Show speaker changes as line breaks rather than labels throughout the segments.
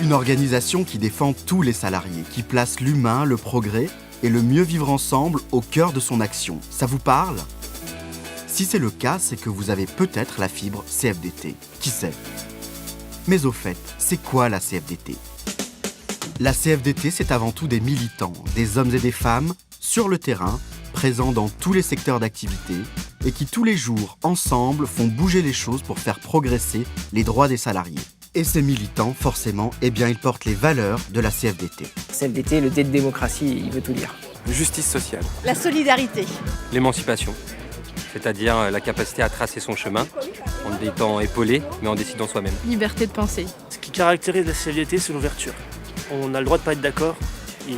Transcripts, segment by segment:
Une organisation qui défend tous les salariés, qui place l'humain, le progrès et le mieux vivre ensemble au cœur de son action. Ça vous parle ? Si c'est le cas, c'est que vous avez peut-être la fibre CFDT. Qui sait ? Mais au fait, c'est quoi la CFDT ? La CFDT, c'est avant tout des militants, des hommes et des femmes, sur le terrain, présents dans tous les secteurs d'activité, et qui tous les jours, ensemble, font bouger les choses pour faire progresser les droits des salariés. Et ces militants, forcément, ils portent les valeurs de la CFDT.
CFDT, le D de démocratie, il veut tout dire.
Justice sociale.
La solidarité.
L'émancipation, c'est-à-dire la capacité à tracer son chemin en étant épaulé, mais en décidant soi-même.
Liberté de penser.
Ce qui caractérise la CFDT, c'est l'ouverture. On a le droit de pas être d'accord et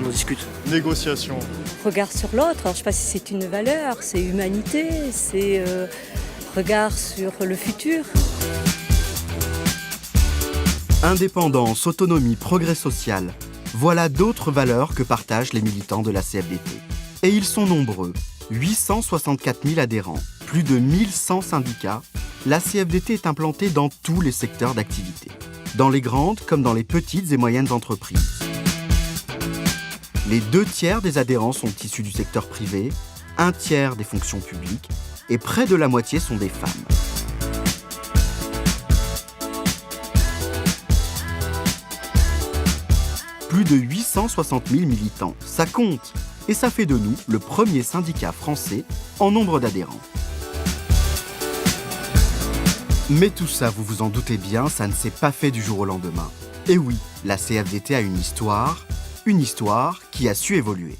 on en discute.
Négociation.
Regard sur l'autre, alors je ne sais pas si c'est une valeur, c'est humanité, c'est regard sur le futur.
Indépendance, autonomie, progrès social, voilà d'autres valeurs que partagent les militants de la CFDT. Et ils sont nombreux, 864 000 adhérents, plus de 1100 syndicats. La CFDT est implantée dans tous les secteurs d'activité, dans les grandes comme dans les petites et moyennes entreprises. Les 2/3 des adhérents sont issus du secteur privé, 1/3 des fonctions publiques et près de la moitié sont des femmes. Plus de 860 000 militants, ça compte. Et ça fait de nous le premier syndicat français en nombre d'adhérents. Mais tout ça, vous vous en doutez bien, ça ne s'est pas fait du jour au lendemain. Et oui, la CFDT a une histoire qui a su évoluer.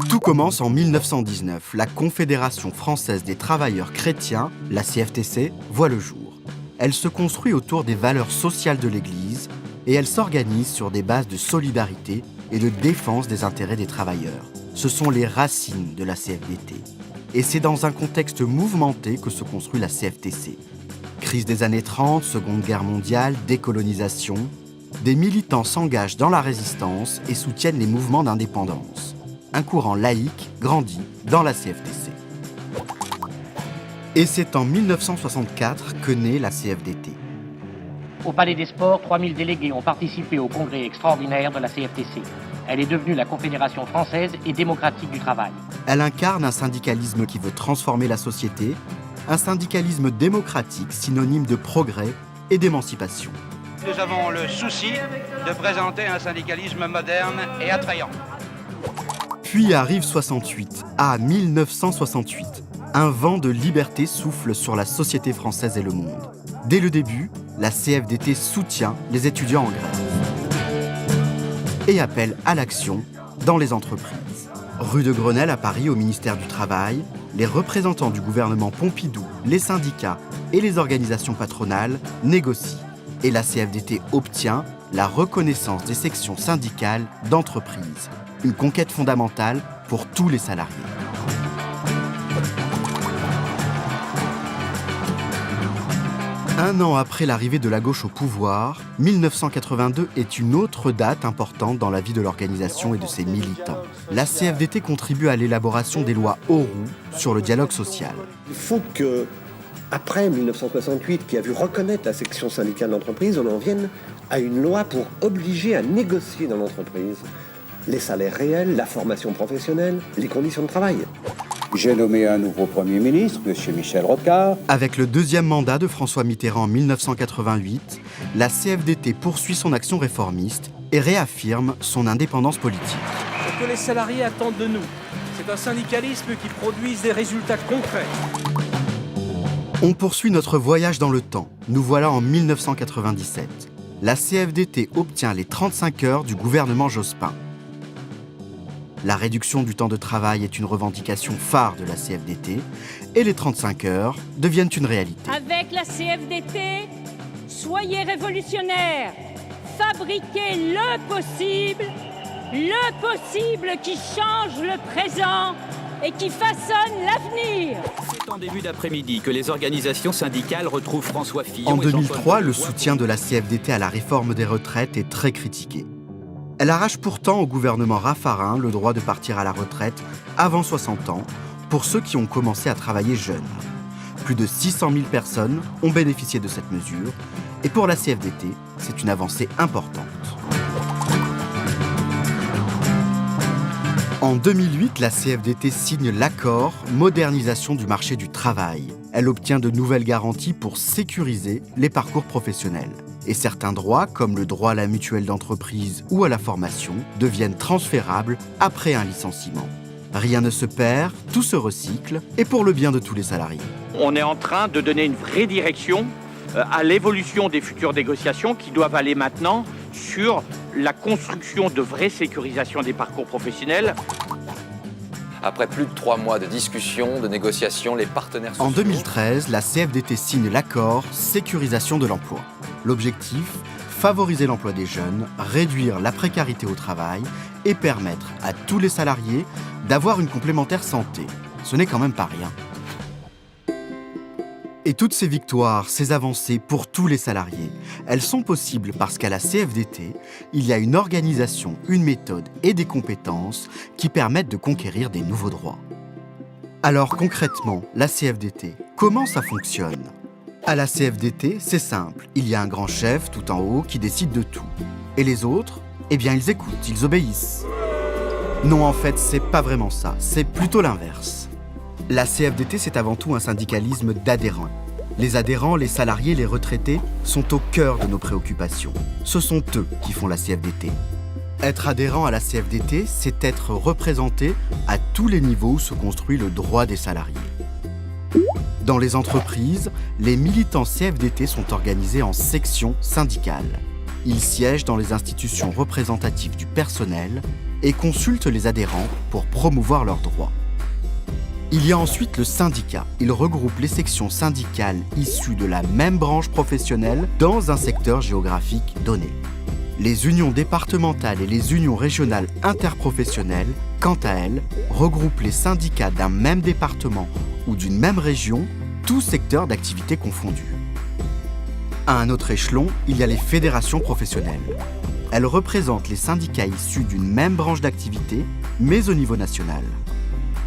Tout commence en 1919. La Confédération française des travailleurs chrétiens, la CFTC, voit le jour. Elle se construit autour des valeurs sociales de l'Église et elle s'organise sur des bases de solidarité et de défense des intérêts des travailleurs. Ce sont les racines de la CFDT. Et c'est dans un contexte mouvementé que se construit la CFTC. Crise des années 30, Seconde Guerre mondiale, décolonisation. Des militants s'engagent dans la résistance et soutiennent les mouvements d'indépendance. Un courant laïque grandit dans la CFTC. Et c'est en 1964 que naît la CFDT.
Au Palais des Sports, 3000 délégués ont participé au congrès extraordinaire de la CFTC. Elle est devenue la Confédération française et démocratique du travail.
Elle incarne un syndicalisme qui veut transformer la société, un syndicalisme démocratique synonyme de progrès et d'émancipation.
Nous avons le souci de présenter un syndicalisme moderne et attrayant.
Puis arrive 68, 1968. Un vent de liberté souffle sur la société française et le monde. Dès le début, la CFDT soutient les étudiants en grève et appelle à l'action dans les entreprises. Rue de Grenelle à Paris, au ministère du Travail, les représentants du gouvernement Pompidou, les syndicats et les organisations patronales négocient. Et la CFDT obtient la reconnaissance des sections syndicales d'entreprise. Une conquête fondamentale pour tous les salariés. Un an après l'arrivée de la gauche au pouvoir, 1982 est une autre date importante dans la vie de l'organisation et de ses militants. La CFDT contribue à l'élaboration des lois Auroux sur le dialogue social.
Il faut que, après 1968, qui a vu reconnaître la section syndicale d'entreprise, on en vienne à une loi pour obliger à négocier dans l'entreprise les salaires réels, la formation professionnelle, les conditions de travail.
J'ai nommé un nouveau Premier ministre, M. Michel Rocard.
Avec le deuxième mandat de François Mitterrand en 1988, la CFDT poursuit son action réformiste et réaffirme son indépendance politique.
Ce que les salariés attendent de nous, c'est un syndicalisme qui produise des résultats concrets.
On poursuit notre voyage dans le temps. Nous voilà en 1997. La CFDT obtient les 35 heures du gouvernement Jospin. La réduction du temps de travail est une revendication phare de la CFDT et les 35 heures deviennent une réalité.
Avec la CFDT, soyez révolutionnaires, fabriquez le possible qui change le présent et qui façonne l'avenir.
C'est en début d'après-midi que les organisations syndicales retrouvent François Fillon.
En 2003, le soutien de la CFDT à la réforme des retraites est très critiqué. Elle arrache pourtant au gouvernement Raffarin le droit de partir à la retraite avant 60 ans pour ceux qui ont commencé à travailler jeunes. Plus de 600 000 personnes ont bénéficié de cette mesure. Et pour la CFDT, c'est une avancée importante. En 2008, la CFDT signe l'accord Modernisation du marché du travail. Elle obtient de nouvelles garanties pour sécuriser les parcours professionnels. Et certains droits, comme le droit à la mutuelle d'entreprise ou à la formation, deviennent transférables après un licenciement. Rien ne se perd, tout se recycle, et pour le bien de tous les salariés.
On est en train de donner une vraie direction à l'évolution des futures négociations qui doivent aller maintenant sur la construction de vraies sécurisations des parcours professionnels.
Après plus de 3 mois de discussions, de négociations, les partenaires sociaux...
En 2013, la CFDT signe l'accord Sécurisation de l'emploi. L'objectif, favoriser l'emploi des jeunes, réduire la précarité au travail et permettre à tous les salariés d'avoir une complémentaire santé. Ce n'est quand même pas rien. Et toutes ces victoires, ces avancées pour tous les salariés, elles sont possibles parce qu'à la CFDT, il y a une organisation, une méthode et des compétences qui permettent de conquérir des nouveaux droits. Alors concrètement, la CFDT, comment ça fonctionne ? À la CFDT, c'est simple, il y a un grand chef tout en haut qui décide de tout. Et les autres, eh bien ils écoutent, ils obéissent. Non, en fait, c'est pas vraiment ça, c'est plutôt l'inverse. La CFDT, c'est avant tout un syndicalisme d'adhérents. Les adhérents, les salariés, les retraités sont au cœur de nos préoccupations. Ce sont eux qui font la CFDT. Être adhérent à la CFDT, c'est être représenté à tous les niveaux où se construit le droit des salariés. Dans les entreprises, les militants CFDT sont organisés en sections syndicales. Ils siègent dans les institutions représentatives du personnel et consultent les adhérents pour promouvoir leurs droits. Il y a ensuite le syndicat. Il regroupe les sections syndicales issues de la même branche professionnelle dans un secteur géographique donné. Les unions départementales et les unions régionales interprofessionnelles, quant à elles, regroupent les syndicats d'un même département ou d'une même région, tous secteurs d'activité confondus. À un autre échelon, il y a les fédérations professionnelles. Elles représentent les syndicats issus d'une même branche d'activité, mais au niveau national.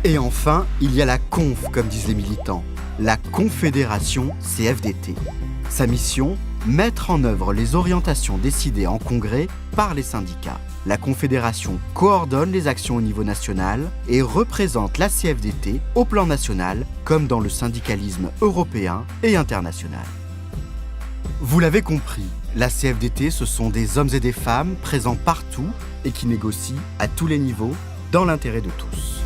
Et enfin, il y a la conf, comme disent les militants, la Confédération CFDT. Sa mission, mettre en œuvre les orientations décidées en congrès par les syndicats. La Confédération coordonne les actions au niveau national et représente la CFDT au plan national, comme dans le syndicalisme européen et international. Vous l'avez compris, la CFDT, ce sont des hommes et des femmes présents partout et qui négocient à tous les niveaux dans l'intérêt de tous.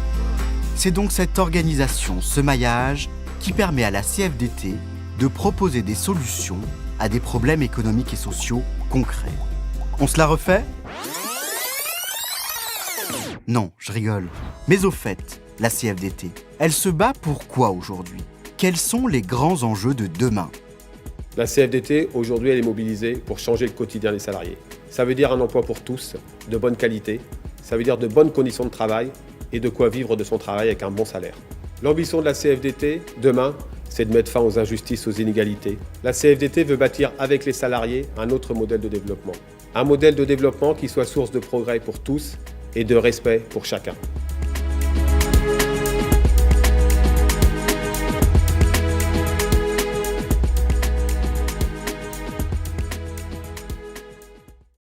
C'est donc cette organisation, ce maillage, qui permet à la CFDT de proposer des solutions à des problèmes économiques et sociaux concrets. On se la refait ? Non, je rigole. Mais au fait, la CFDT, elle se bat pour quoi aujourd'hui ? Quels sont les grands enjeux de demain ?
La CFDT, aujourd'hui, elle est mobilisée pour changer le quotidien des salariés. Ça veut dire un emploi pour tous, de bonne qualité. Ça veut dire de bonnes conditions de travail et de quoi vivre de son travail avec un bon salaire. L'ambition de la CFDT, demain, c'est de mettre fin aux injustices, aux inégalités. La CFDT veut bâtir avec les salariés un autre modèle de développement. Un modèle de développement qui soit source de progrès pour tous et de respect pour chacun.